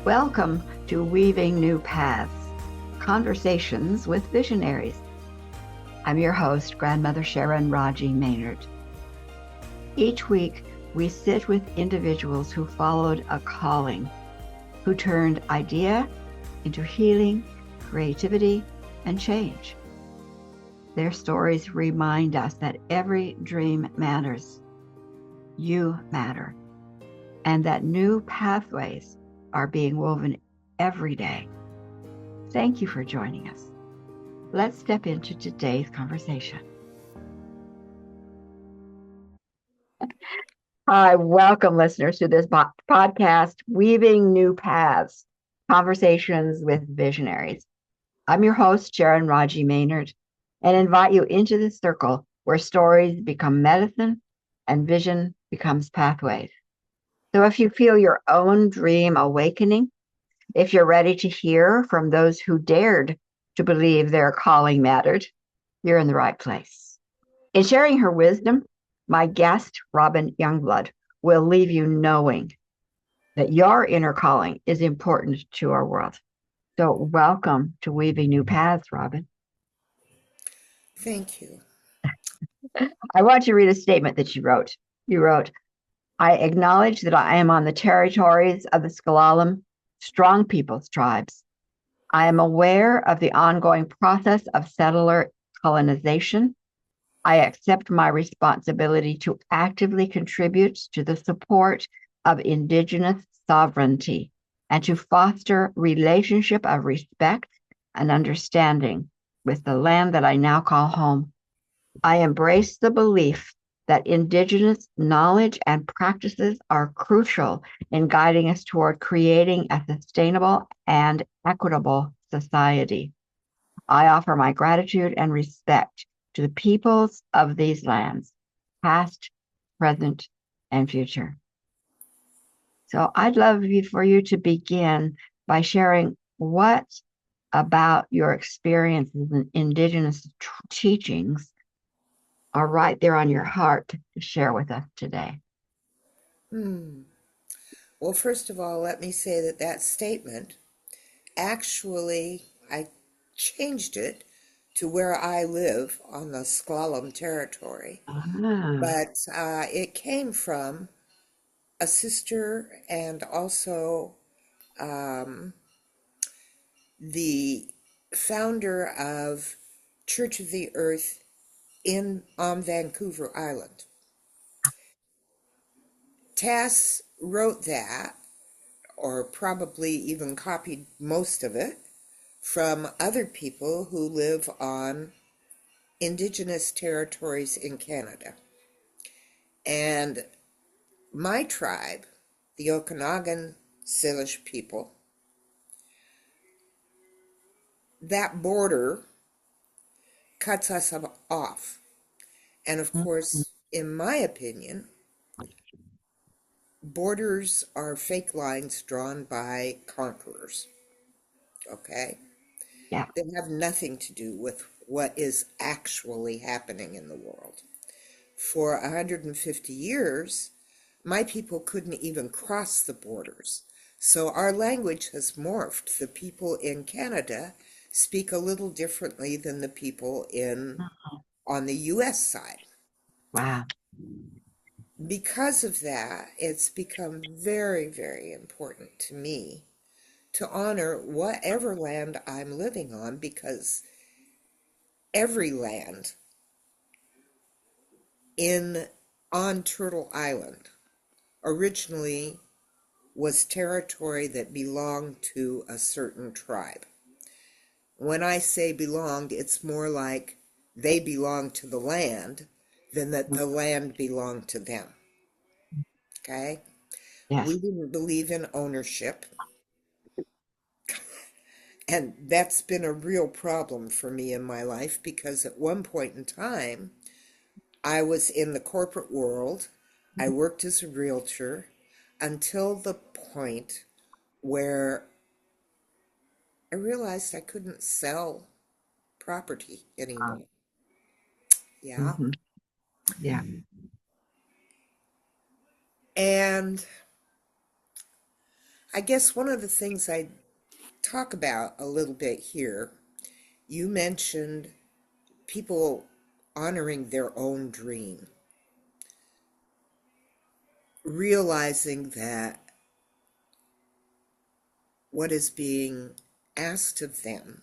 Welcome to Weaving New Paths, Conversations with Visionaries. I'm your host, Grandmother Sharon Raji Maynard. Each week, we sit with individuals who followed a calling, who turned idea into healing, creativity, and change. Their stories remind us that every dream matters. You matter. And that new pathways are being woven every day. Thank you for joining us. Let's step into today's conversation. Hi, welcome listeners to this podcast, Weaving New Paths, Conversations with Visionaries. I'm your host, Sharon Raji Maynard, and invite you into this circle where stories become medicine and vision becomes pathways. So if you feel your own dream awakening, if you're ready to hear from those who dared to believe their calling mattered, you're in the right place. In sharing her wisdom, my guest, Robin Youngblood, will leave you knowing that your inner calling is important to our world. So welcome to Weaving New Paths, Robin. Thank you. I want to read a statement that you wrote. You wrote, I acknowledge that I am on the territories of the Sklallam, strong peoples tribes. I am aware of the ongoing process of settler colonization. I accept my responsibility to actively contribute to the support of Indigenous sovereignty and to foster relationship of respect and understanding with the land that I now call home. I embrace the belief that Indigenous knowledge and practices are crucial in guiding us toward creating a sustainable and equitable society. I offer my gratitude and respect to the peoples of these lands, past, present, and future. So I'd love for you to begin by sharing what about your experiences in Indigenous teachings are right there on your heart to share with us today. Well, first of all, let me say that statement, actually, I changed it to where I live on the Sklallam territory. But it came from a sister and also the founder of Church of the Earth on Vancouver Island. Tass wrote that, or probably even copied most of it, from other people who live on Indigenous territories in Canada. And my tribe, the Okanagan Salish people, that border cuts us off. And of course, in my opinion, borders are fake lines drawn by conquerors. Okay? Yeah. They have nothing to do with what is actually happening in the world. For 150 years, my people couldn't even cross the borders. So our language has morphed. The people in Canada speak a little differently than the people on the US side. Wow. Because of that, it's become very, very important to me to honor whatever land I'm living on, because every land on Turtle Island originally was territory that belonged to a certain tribe. When I say belonged, it's more like they belonged to the land than that the land belonged to them. Okay? Yes. We didn't believe in ownership. And that's been a real problem for me in my life, because at one point in time, I was in the corporate world. I worked as a realtor until the point where I realized I couldn't sell property anymore. Yeah. Mm-hmm. Yeah. And I guess one of the things I talk about a little bit here, you mentioned people honoring their own dream, realizing that what is being asked of them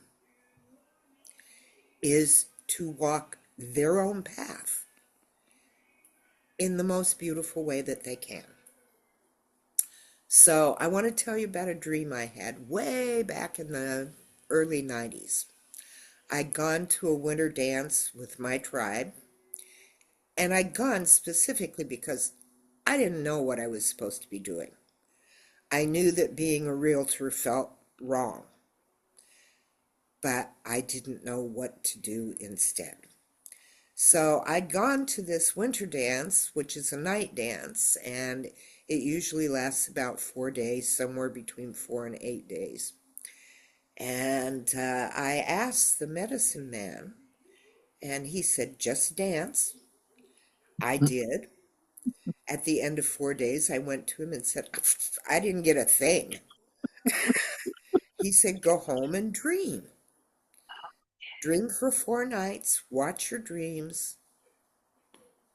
is to walk their own path in the most beautiful way that they can. So, I want to tell you about a dream I had way back in the early 90s. I'd gone to a winter dance with my tribe, and I'd gone specifically because I didn't know what I was supposed to be doing. I knew that being a realtor felt wrong, but I didn't know what to do instead. So I'd gone to this winter dance, which is a night dance, and it usually lasts about 4 days, somewhere between 4 and 8 days. And I asked the medicine man, and he said, just dance. I did. At the end of 4 days, I went to him and said, I didn't get a thing. He said, go home and dream. Dream for 4 nights, watch your dreams,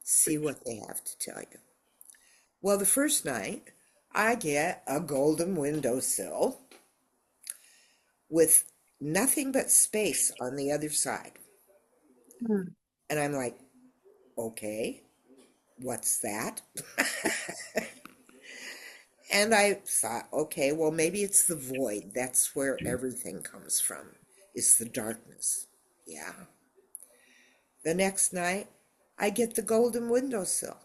see what they have to tell you. Well, the first night, I get a golden windowsill with nothing but space on the other side. Mm. And I'm like, okay, what's that? And I thought, okay, well, maybe it's the void. That's where everything comes from, is the darkness. Yeah. The next night, I get the golden windowsill.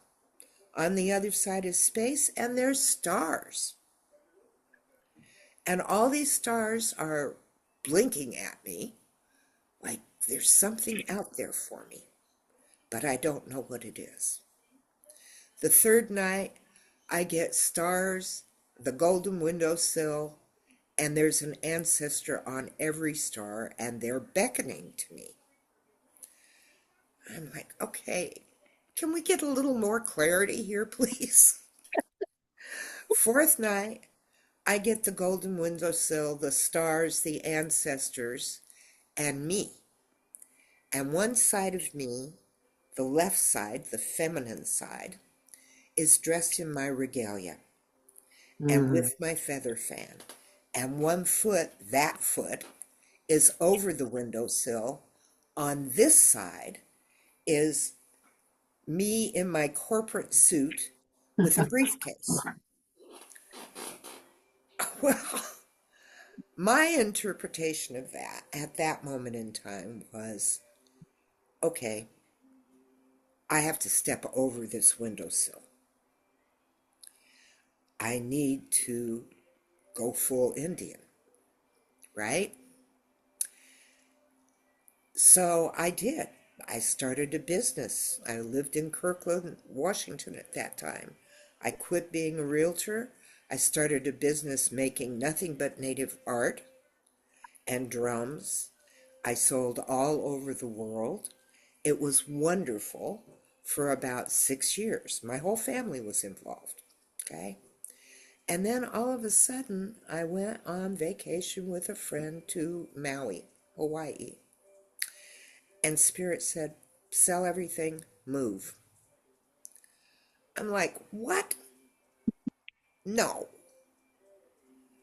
On the other side is space, and there's stars. And all these stars are blinking at me like there's something out there for me, but I don't know what it is. The third night, I get stars, the golden windowsill, and there's an ancestor on every star, and they're beckoning to me. I'm like, okay, can we get a little more clarity here, please? Fourth night, I get the golden windowsill, the stars, the ancestors, and me. And one side of me, the left side, the feminine side, is dressed in my regalia and Mhm. with my feather fan. And one foot, that foot, is over the windowsill. On this side is me in my corporate suit with a briefcase. Well, my interpretation of that at that moment in time was, okay, I have to step over this windowsill. I need to go full Indian, right? So I did. I started a business. I lived in Kirkland, Washington at that time. I quit being a realtor. I started a business making nothing but native art and drums. I sold all over the world. It was wonderful for about 6 years. My whole family was involved. Okay. And then all of a sudden, I went on vacation with a friend to Maui, Hawaii. And Spirit said, sell everything, move. I'm like, what? No.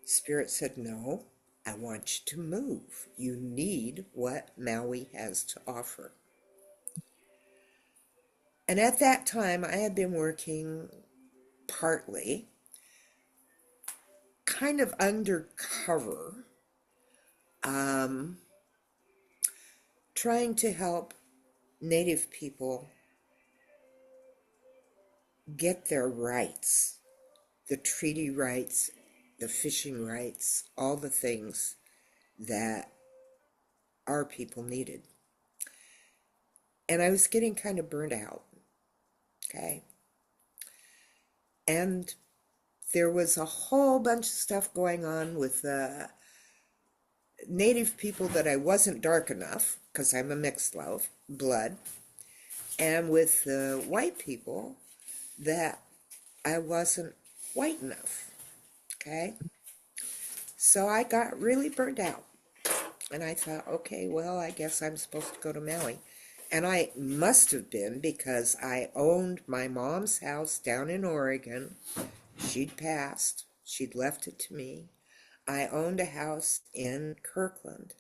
Spirit said, no, I want you to move. You need what Maui has to offer. And at that time, I had been working partly, kind of undercover, um, trying to help Native people get their rights, the treaty rights, the fishing rights, all the things that our people needed. And I was getting kind of burnt out, okay? And there was a whole bunch of stuff going on with Native people that I wasn't dark enough, because I'm a mixed blood, and with the white people that I wasn't white enough, okay? So I got really burned out. And I thought, okay, well, I guess I'm supposed to go to Maui. And I must have been because I owned my mom's house down in Oregon. She'd passed, she'd left it to me. I owned a house in Kirkland.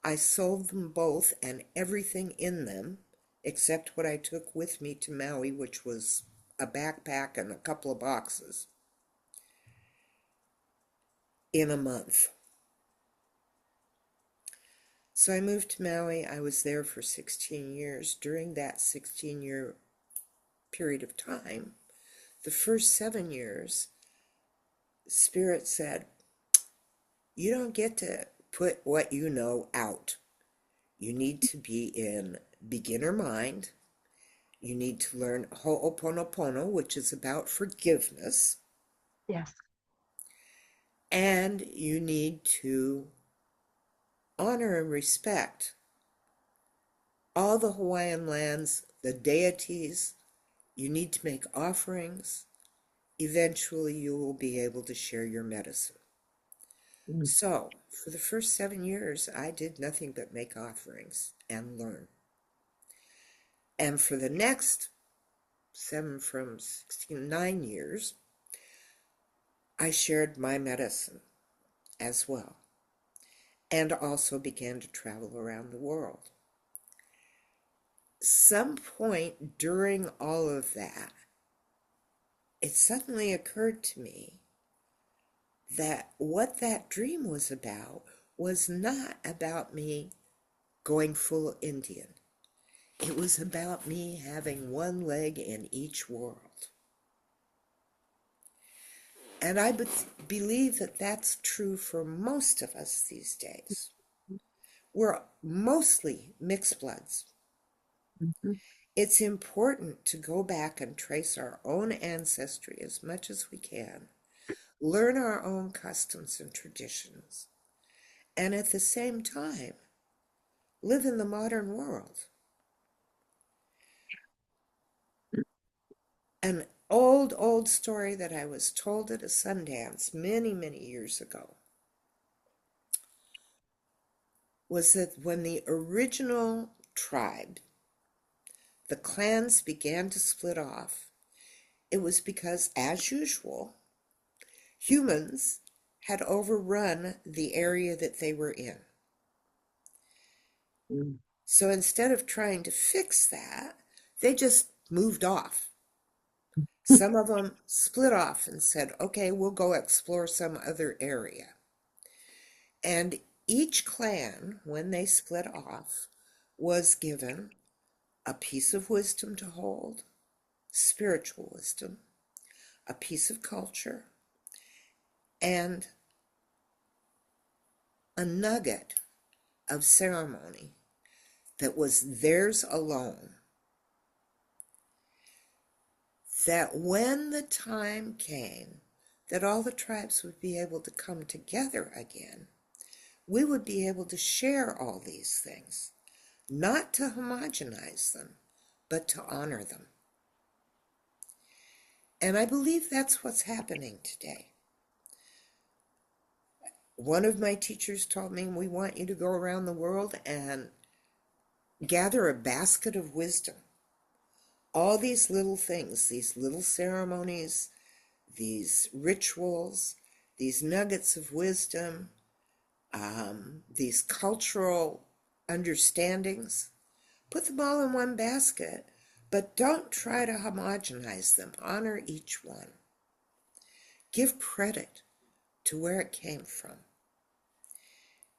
I sold them both and everything in them, except what I took with me to Maui, which was a backpack and a couple of boxes, in a month. So I moved to Maui. I was there for 16 years. During that 16-year period of time, the first 7 years, Spirit said, you don't get to put what you know out. You need to be in beginner mind. You need to learn Ho'oponopono, which is about forgiveness. Yes. And you need to honor and respect all the Hawaiian lands, the deities. You need to make offerings. Eventually, you will be able to share your medicine. Mm. So, for the first 7 years, I did nothing but make offerings and learn. And for the next 9 years, I shared my medicine as well, and also began to travel around the world. Some point during all of that, it suddenly occurred to me that what that dream was about was not about me going full Indian. It was about me having one leg in each world. And I believe that that's true for most of us these days. We're mostly mixed bloods. Mhm. It's important to go back and trace our own ancestry as much as we can, learn our own customs and traditions, and at the same time, live in the modern world. An old story that I was told at a Sundance many, many years ago was that when the original tribe, the clans, began to split off, it was because, as usual, humans had overrun the area that they were in. Mm. So instead of trying to fix that, they just moved off. Some of them split off and said, okay, we'll go explore some other area. And each clan, when they split off, was given a piece of wisdom to hold, spiritual wisdom, a piece of culture, and a nugget of ceremony that was theirs alone. That when the time came that all the tribes would be able to come together again, we would be able to share all these things, not to homogenize them, but to honor them. And I believe that's what's happening today. One of my teachers told me, we want you to go around the world and gather a basket of wisdom. All these little things, these little ceremonies, these rituals, these nuggets of wisdom, these cultural understandings, put them all in one basket, but don't try to homogenize them. Honor each one. Give credit to where it came from.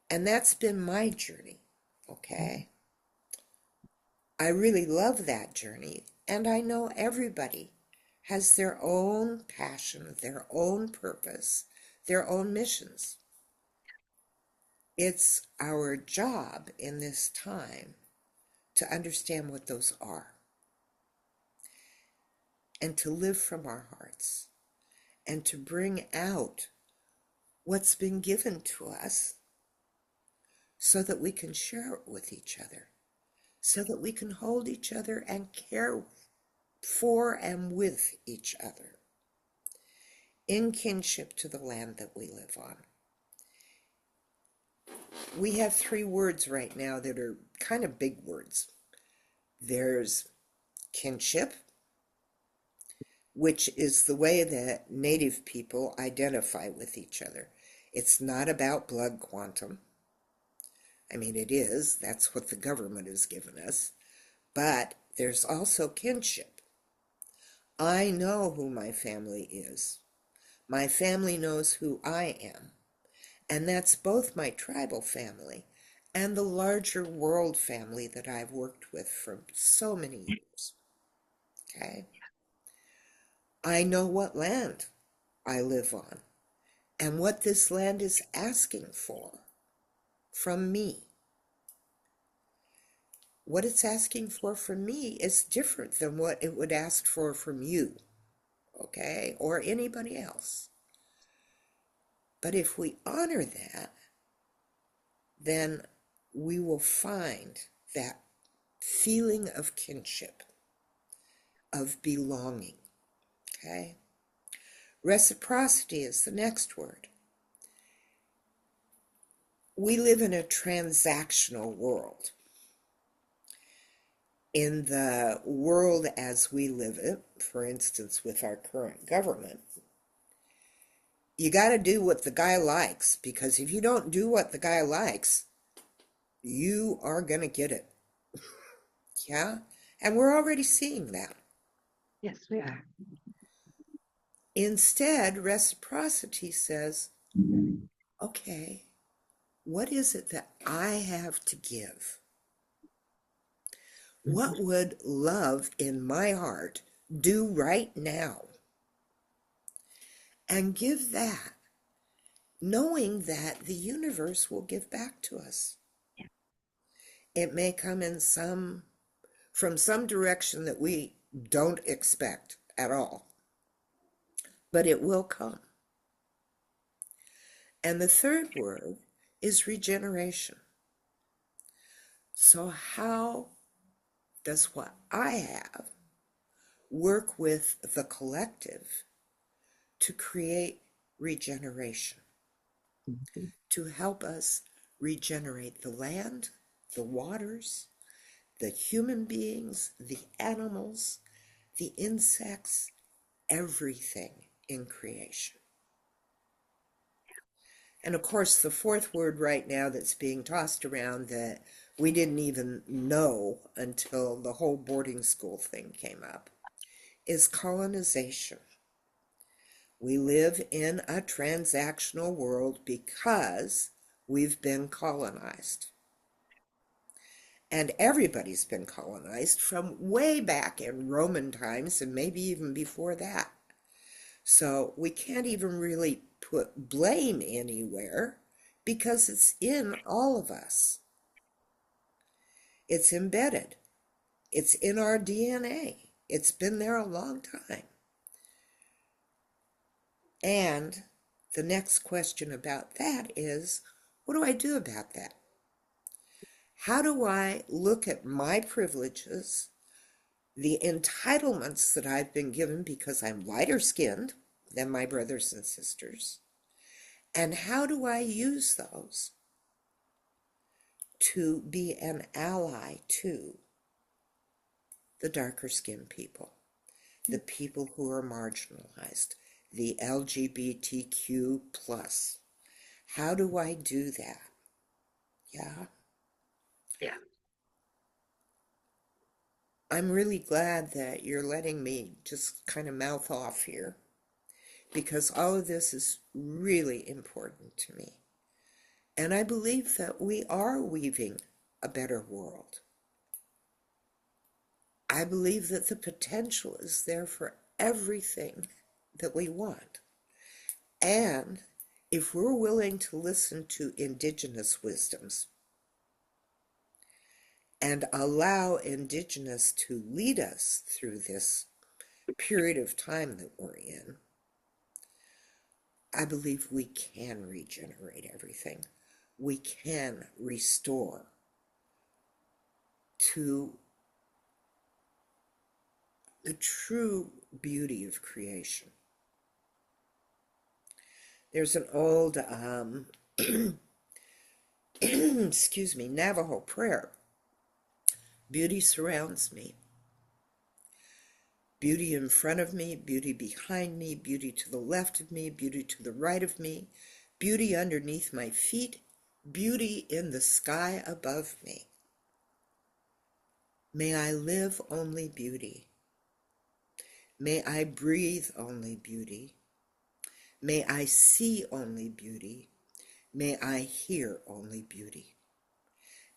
And that's been my journey, okay? I really love that journey, and I know everybody has their own passion, their own purpose, their own missions. It's our job in this time to understand what those are and to live from our hearts and to bring out what's been given to us so that we can share it with each other, so that we can hold each other and care for and with each other in kinship to the land that we live on. we have three words right now that are kind of big words. There's kinship, which is the way that native people identify with each other. It's not about blood quantum. I mean, it is. That's what the government has given us. But there's also kinship. I know who my family is. My family knows who I am. And that's both my tribal family and the larger world family that I've worked with for so many years. Okay? I know what land I live on and what this land is asking for from me. What it's asking for from me is different than what it would ask for from you, okay, or anybody else. But if we honor that, then we will find that feeling of kinship, of belonging, okay? Reciprocity is the next word. We live in a transactional world. In the world as we live it, for instance, with our current government, you got to do what the guy likes, because if you don't do what the guy likes, you are going to get it. Yeah? And we're already seeing that. Yes, we are. Instead, reciprocity says, okay, what is it that I have to give? What would love in my heart do right now? And give that, knowing that the universe will give back to us. It may come in from some direction that we don't expect at all, but it will come. And the third word is regeneration. So how does what I have work with the collective to create regeneration, to help us regenerate the land, the waters, the human beings, the animals, the insects, everything in creation? And of course, the fourth word right now that's being tossed around that we didn't even know until the whole boarding school thing came up is colonization. We live in a transactional world because we've been colonized. And everybody's been colonized from way back in Roman times and maybe even before that. So we can't even really put blame anywhere because it's in all of us. It's embedded. It's in our DNA. It's been there a long time. And the next question about that is, what do I do about that? How do I look at my privileges, the entitlements that I've been given because I'm lighter skinned than my brothers and sisters, and how do I use those to be an ally to the darker skinned people, the people who are marginalized, the LGBTQ plus? How do I do that? Yeah. Yeah. I'm really glad that you're letting me just kind of mouth off here, because all of this is really important to me. And I believe that we are weaving a better world. I believe that the potential is there for everything that we want. And if we're willing to listen to indigenous wisdoms and allow indigenous to lead us through this period of time that we're in, I believe we can regenerate everything. We can restore to the true beauty of creation. There's an old excuse me, Navajo prayer. Beauty surrounds me. Beauty in front of me, beauty behind me, beauty to the left of me, beauty to the right of me, beauty underneath my feet, beauty in the sky above me. May I live only beauty. May I breathe only beauty. May I see only beauty. May I hear only beauty.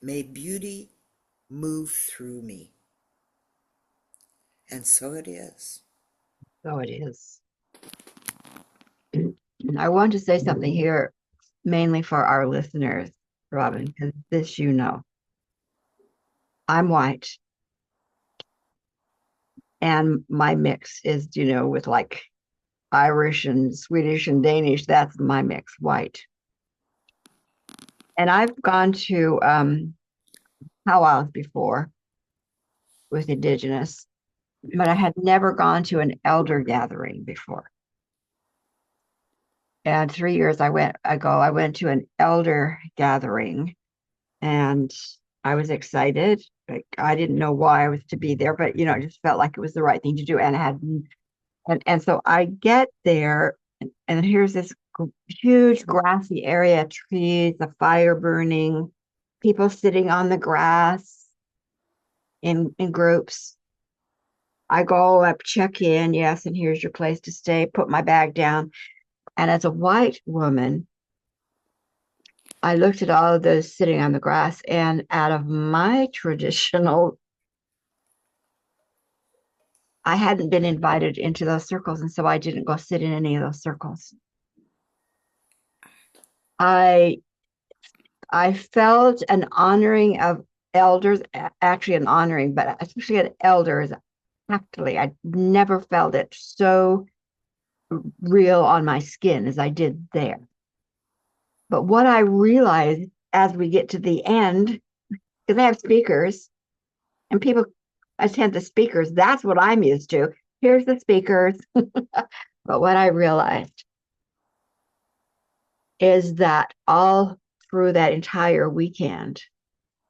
May beauty move through me. And so it is. So it is. I want to say something here, mainly for our listeners, Robin, because this you know. I'm white, and my mix is, with like Irish and Swedish and Danish. That's my mix, white. And I've gone to powwows before with Indigenous, but I had never gone to an elder gathering before. And 3 years I went to an elder gathering, and I was excited. Like, I didn't know why I was to be there, but it just felt like it was the right thing to do. And so I get there, and here's this huge grassy area, trees, a fire burning, people sitting on the grass in groups. I go up, check in, yes, and here's your place to stay, put my bag down. And as a white woman, I looked at all of those sitting on the grass, and out of my traditional, I hadn't been invited into those circles, and so I didn't go sit in any of those circles. I I felt an honoring of elders, actually an honoring, but especially an elders. Actually, I never felt it so real on my skin as I did there. But what I realized as we get to the end, because they have speakers and people attend the speakers, that's what I'm used to. Here's the speakers. But what I realized is that all through that entire weekend,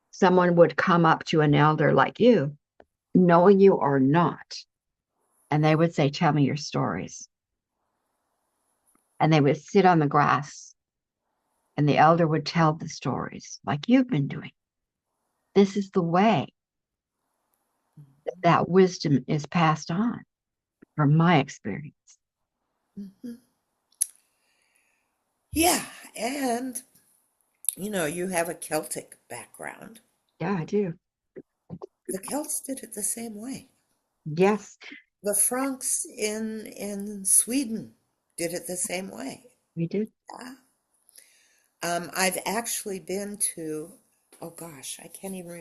someone would come up to an elder like you, knowing you or not, and they would say, "Tell me your stories." And they would sit on the grass, and the elder would tell the stories like you've been doing. This is the way that wisdom is passed on from my experience. Mhm. Yeah, and you have a Celtic background. Yeah, I do. The Celts did it the same way. Yes, The Franks in Sweden did it the same way. we do. Yeah. I've actually been to, oh gosh, I can't even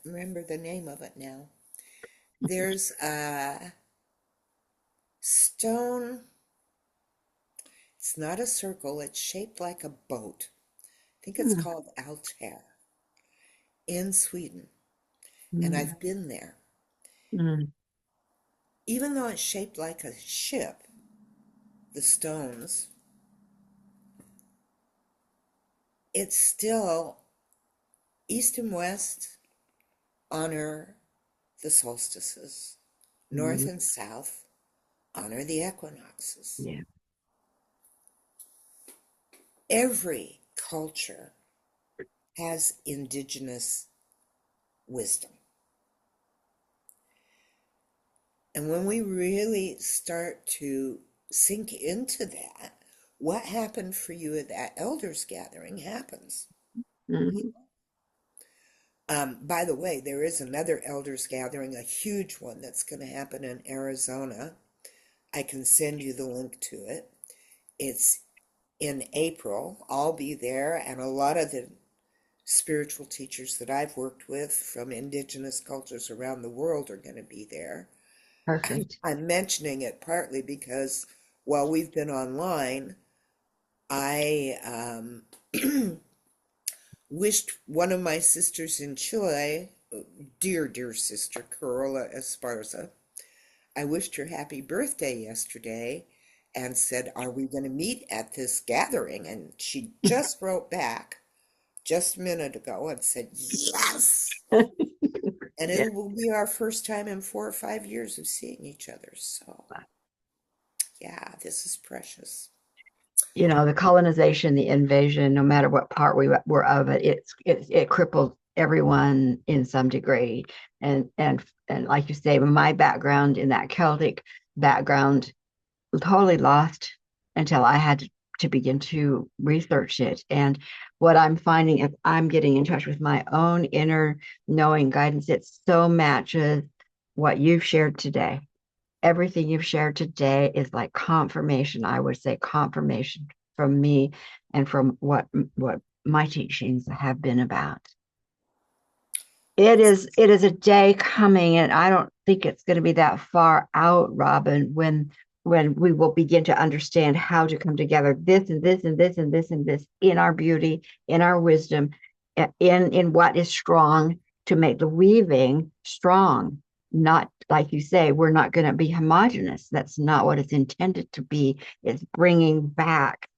remember the name of it now. There's a stone, it's not a circle, it's shaped like a boat. I think it's Mm, called Altair in Sweden, and mm, I've been there. mm, Even though it's shaped like a ship, the stones, it's still east and west honor the solstices, north mm, and south honor the equinoxes. yeah. Every culture has indigenous wisdom. And when we really start to sink into that, what happened for you at that elders gathering happens. Mhm. By the way, there is another elders gathering, a huge one that's going to happen in Arizona. I can send you the link to it. It's in April. I'll be there, and a lot of the spiritual teachers that I've worked with from indigenous cultures around the world are going to be there. Perfect. I'm mentioning it partly because while we've been online, I wished one of my sisters in Chile, dear, dear sister, Carola Esparza, I wished her happy birthday yesterday and said, "Are we going to meet at this gathering?" And she just wrote back just a minute ago and said, yes. And Yeah. it will be our first time in 4 or 5 years of seeing each other. So, yeah, this is precious. You know, the colonization, the invasion, no matter what part we were of it, it crippled everyone in some degree. And like you say, my background in that Celtic background was totally lost until I had to begin to research it. And what I'm finding is I'm getting in touch with my own inner knowing guidance. It so matches what you've shared today. Everything you've shared today is like confirmation. I would say confirmation from me and from what my teachings have been about. It is a day coming, and I don't think it's going to be that far out, Robin, when we will begin to understand how to come together, this and this and this and this and this, in our beauty, in our wisdom, in what is strong, to make the weaving strong. Not, like you say, we're not going to be homogenous. That's not what it's intended to be. It's bringing back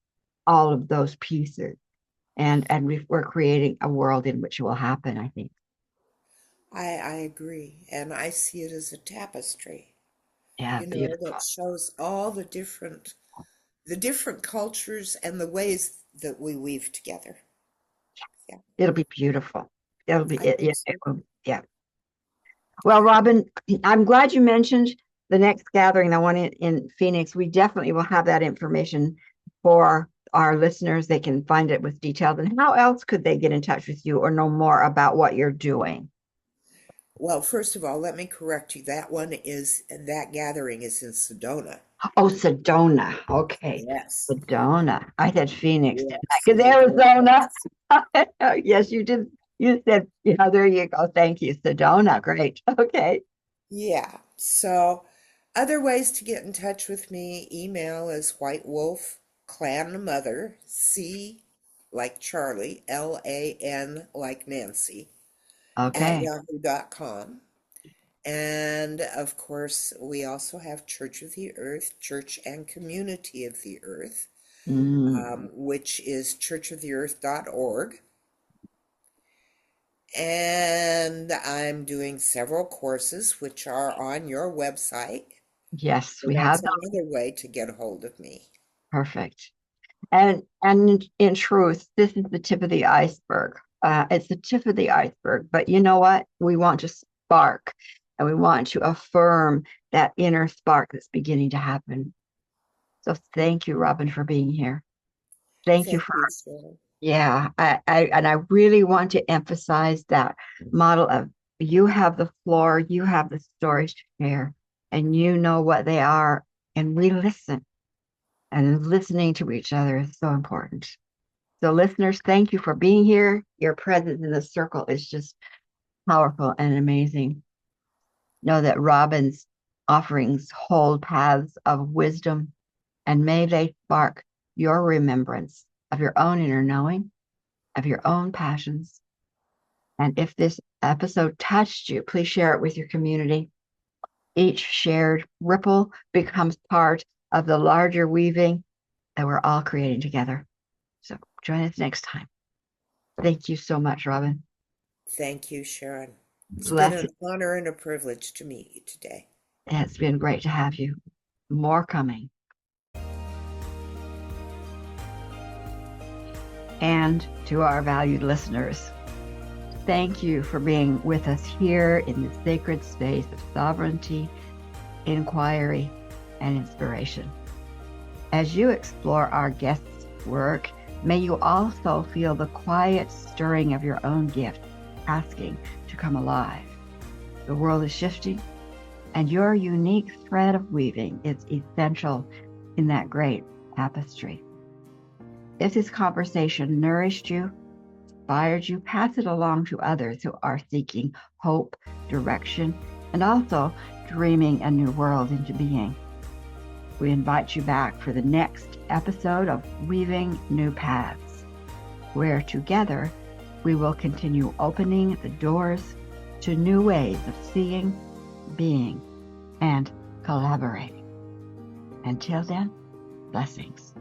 all of those pieces, and we're creating a world in which it will happen, I think. I agree. And I see it as a tapestry, Yeah, that beautiful. shows all the different cultures and the ways that we weave together. Yeah, It'll be beautiful. It'll be I it, think yeah, it so. will, yeah. Well, Robin, I'm glad you mentioned the next gathering, the one in Phoenix. We definitely will have that information for our listeners. They can find it with details. And how else could they get in touch with you or know more about what you're doing? Well, first of all, let me correct you. That gathering is in Sedona. Oh, Sedona. Okay. Yes. Sedona. I said Phoenix, didn't I? Yes, Because you did. Arizona. Yes, you did. You said, yeah, there you go. Thank you. Sedona. Great. Okay. Yeah. So, other ways to get in touch with me, email is White Wolf Clan Mother, C like Charlie, LAN like Nancy, at Okay. yahoo.com. And of course, we also have Church of the Earth, Church and Community of the Earth, Mm, which is churchoftheearth.org. And I'm doing several courses which are on your website. yes, So we have that's them. another way to get a hold of me. Perfect. And in truth, this is the tip of the iceberg. It's the tip of the iceberg. But you know what? We want to spark, and we want to affirm that inner spark that's beginning to happen. So thank you, Robin, for being here. Thank you Thank for, you, Cheryl. yeah. I really want to emphasize that model of, you have the floor, you have the stories to share, and you know what they are, and we listen. And listening to each other is so important. So, listeners, thank you for being here. Your presence in the circle is just powerful and amazing. Know that Robin's offerings hold paths of wisdom, and may they spark your remembrance of your own inner knowing, of your own passions. And if this episode touched you, please share it with your community. Each shared ripple becomes part of the larger weaving that we're all creating together. So, join us next time. Thank you so much, Robin. Thank you, Sharon. It's been Bless an you. honor and a privilege to meet you today. It's been great to have you. More coming. And to our valued listeners, thank you for being with us here in the sacred space of sovereignty, inquiry, and inspiration. As you explore our guests' work, may you also feel the quiet stirring of your own gift, asking to come alive. The world is shifting, and your unique thread of weaving is essential in that great tapestry. If this conversation nourished you, inspired you, pass it along to others who are seeking hope, direction, and also dreaming a new world into being. We invite you back for the next episode of Weaving New Paths, where together we will continue opening the doors to new ways of seeing, being, and collaborating. Until then, blessings.